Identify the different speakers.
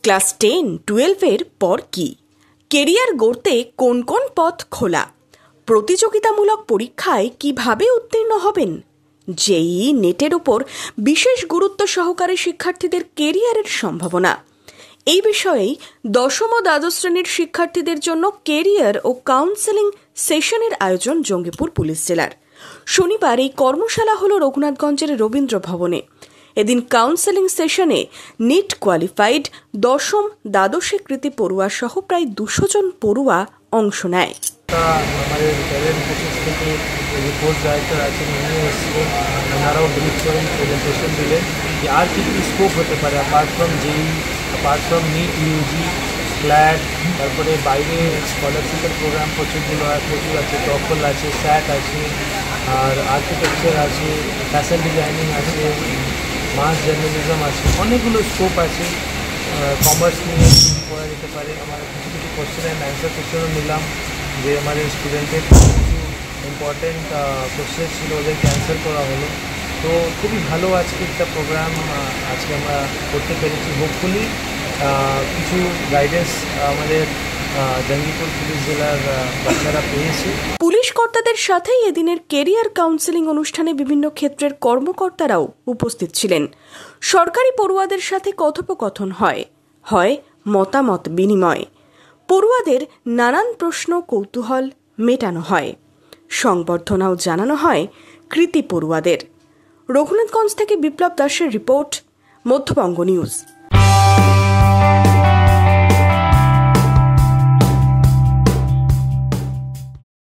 Speaker 1: Class 10-12-এর পর কি career গড়তে কোন কোন পথ খোলা, প্রতিযোগিতামূলক পরীক্ষায় কিভাবে উত্তীর্ণ হবেন, জেইই নেটের উপর বিশেষ গুরুত্ব সহকারে শিক্ষার্থীদের কেরিয়ারের সম্ভাবনা, এই বিষয়েই দশম ও দ্বাদশ শ্রেণীর শিক্ষার্থীদের জন্য কেরিয়ার ও কাউন্সেলিং সেশনের আয়োজন জঙ্গিপুর পুলিশ জেলার। শনিবার এই কর্মশালা হল রঘুনাথগঞ্জের রবীন্দ্র ভবনে। এদিন কাউন্সেলিং সেশনে নিট কোয়ালিফাইড দশম দ্বাদশে কৃতি পড়ুয়া সহ প্রায় 200 জন পড়ুয়া অংশ নেয়।
Speaker 2: আমাদের থেকে রিপোর্ট রাইটার আছেন, উনি এসেছিলেন, ওনারাও ব্রিফ করেন, প্রেজেন্টেশন দিলেন যে আর কি কি স্কোপ হতে পারে apart from JEE, apart from NEET UG, CLAT, তারপরে বাইরে স্কলারশিপের প্রোগ্রাম প্রচুর আছে, টফল আছে, স্যাট আছে, আর আর্কিটেকচার আছে, ফ্যাশন ডিজাইনিং আছে, মাস জার্নালিজম আছে, অনেকগুলো স্কোপ আছে। কমার্স নিয়ে পড়া যেতে পারে। আমার কিছু কিছু কোশ্চেন অ্যান্ড অ্যান্সার সেশনও নিলাম, যে আমাদের স্টুডেন্টের কিছু ইম্পর্টেন্ট কোশ্চেন ছিল, ওদেরকে অ্যান্সার করা হলো। তো খুবই ভালো আজকে একটা প্রোগ্রাম আজকে আমরা করতে পেরেছি। হোপফুলি কিছু গাইডেন্স আমাদের জঙ্গিপুর পুলিশ জেলার বাচ্চারা পেয়েছে।
Speaker 1: পুলিশ কর্তাদের সাথেই এদিনের কেরিয়ার কাউন্সেলিং অনুষ্ঠানে বিভিন্ন ক্ষেত্রের কর্মকর্তারাও উপস্থিত ছিলেন। সরকারি পড়ুয়াদের সাথে কথোপকথন হয় মতামত বিনিময়, পড়ুয়াদের নানান প্রশ্ন কৌতূহল মেটানো হয়, সংবর্ধনাও জানানো হয় কৃতি পড়ুয়াদের। রঘুনাথগঞ্জ থেকে বিপ্লব দাসের রিপোর্ট, মধ্যবঙ্গ নিউজ।